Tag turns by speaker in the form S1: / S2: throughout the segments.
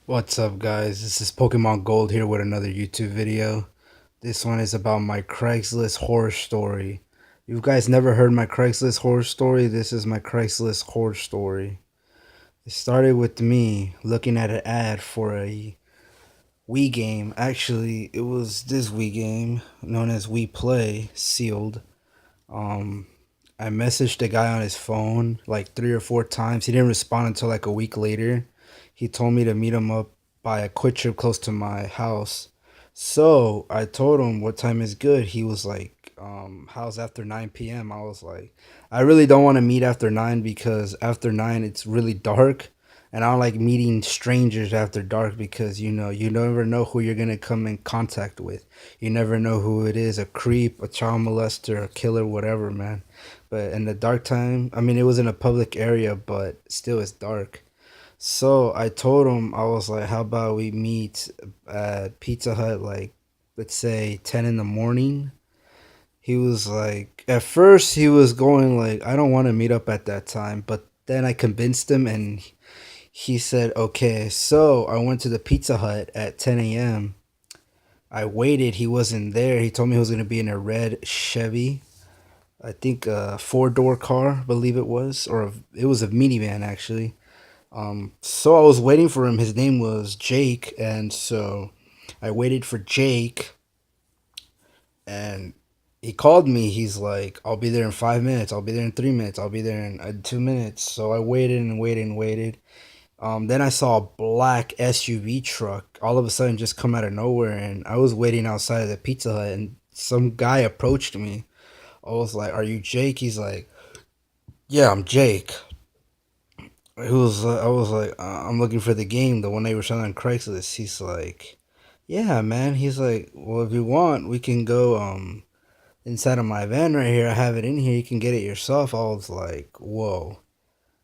S1: What's up, guys? This is Pokemon Gold here with another YouTube video. This one is about my Craigslist horror story. You guys never heard my Craigslist horror story? This is my Craigslist horror story. It started with me looking at an ad for a Wii game. Actually, it was this Wii game known as Wii Play, sealed. Um, I messaged the guy on his phone like 3 or 4 times. He didn't respond until like a week later. He told me to meet him up by a quick trip close to my house. So I told him what time is good. He was like, how's after 9 p.m.? I was like, I really don't want to meet after 9 because after 9 it's really dark. And I don't like meeting strangers after dark because you never know who you're gonna come in contact with. You never know who it is, a creep, a child molester, a killer, whatever, man. But in the dark time, I mean, it was in a public area, but still it's dark. So I told him, I was like, how about we meet at Pizza Hut, like, let's say 10 in the morning? He was like, at first he was going like, I don't want to meet up at that time. But then I convinced him and he said, okay. So I went to the Pizza Hut at 10 a.m. I waited. He wasn't there. He told me he was going to be in a red Chevy. I think a four-door car, I believe it was. It was a minivan, actually. So I was waiting for him. His name was Jake, and so I waited for Jake, and he called me. He's like, "I'll be there in 5 minutes. I'll be there in 3 minutes. I'll be there in 2 minutes." So I waited and waited and waited. Then I saw a black SUV truck all of a sudden just come out of nowhere, and I was waiting outside of the Pizza Hut, and some guy approached me. I was like, "Are you Jake?" He's like, "Yeah, I'm Jake." I was like, I'm looking for the game, the one they were selling on Craigslist. He's like, yeah, man. He's like, well, if you want, we can go inside of my van right here. I have it in here. You can get it yourself. I was like, whoa.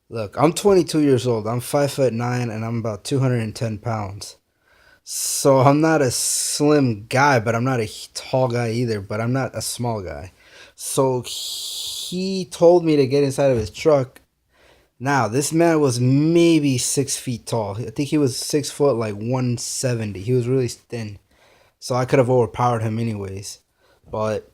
S1: Look, I'm 22 years old. I'm 5'9" and I'm about 210 pounds. So I'm not a slim guy, but I'm not a tall guy either. But I'm not a small guy. So he told me to get inside of his truck. Now, this man was maybe 6 feet tall. I think he was 6 foot, like 170. He was really thin. So I could have overpowered him anyways. But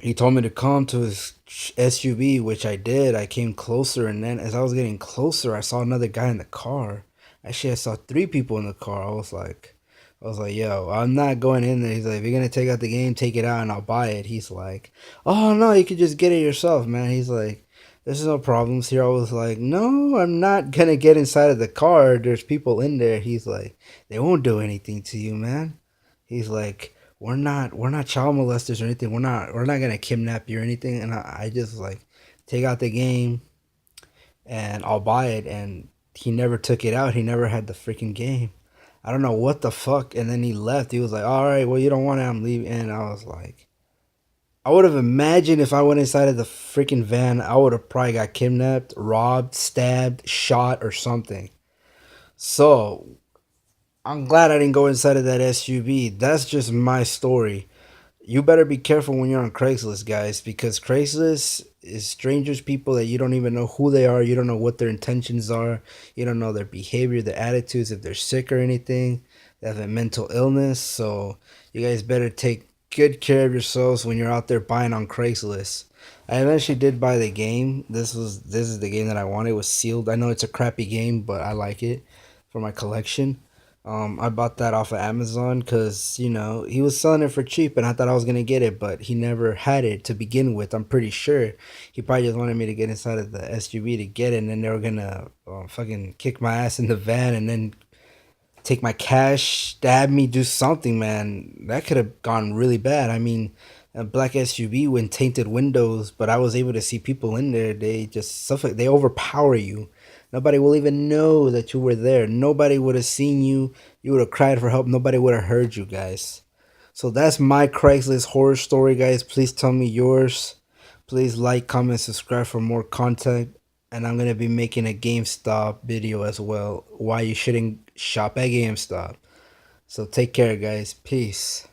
S1: he told me to come to his SUV, which I did. I came closer, and then as I was getting closer, I saw another guy in the car. Actually, I saw three people in the car. I was like, yo, I'm not going in there. He's like, if you're gonna take out the game, take it out and I'll buy it. He's like, oh no, you could just get it yourself, man. He's like, there's no problems here. I was like, no, I'm not gonna get inside of the car. There's people in there. He's like, they won't do anything to you, man. He's like, we're not child molesters or anything. We're not gonna kidnap you or anything. And I just like take out the game and I'll buy it. And he never took it out. He never had the freaking game. I don't know what the fuck. And then he left. He was like, all right, well, you don't want it. I'm leaving. And I was like, I would have imagined if I went inside of the freaking van, I would have probably got kidnapped, robbed, stabbed, shot, or something. So I'm glad I didn't go inside of that SUV. That's just my story. You better be careful when you're on Craigslist, guys, because Craigslist is strangers, people that you don't even know who they are. You don't know what their intentions are. You don't know their behavior, their attitudes, if they're sick or anything. They have a mental illness. So you guys better take good care of yourselves when you're out there buying on Craigslist. I eventually did buy the game. This is the game that I wanted. It was sealed. I know it's a crappy game, but I like it for my collection. I bought that off of Amazon because, he was selling it for cheap and I thought I was going to get it, but he never had it to begin with. I'm pretty sure. He probably just wanted me to get inside of the SUV to get it, and then they were going to fucking kick my ass in the van and then take my cash, stab me, do something, man. That could have gone really bad. I mean, a black SUV with tinted windows, but I was able to see people in there. They just suffocate. They overpower you. Nobody will even know that you were there. Nobody would have seen you. You would have cried for help. Nobody would have heard you, guys. So that's my Craigslist horror story, guys. Please tell me yours. Please like, comment, subscribe for more content. And I'm going to be making a GameStop video as well. Why you shouldn't shop at GameStop. So take care, guys. Peace.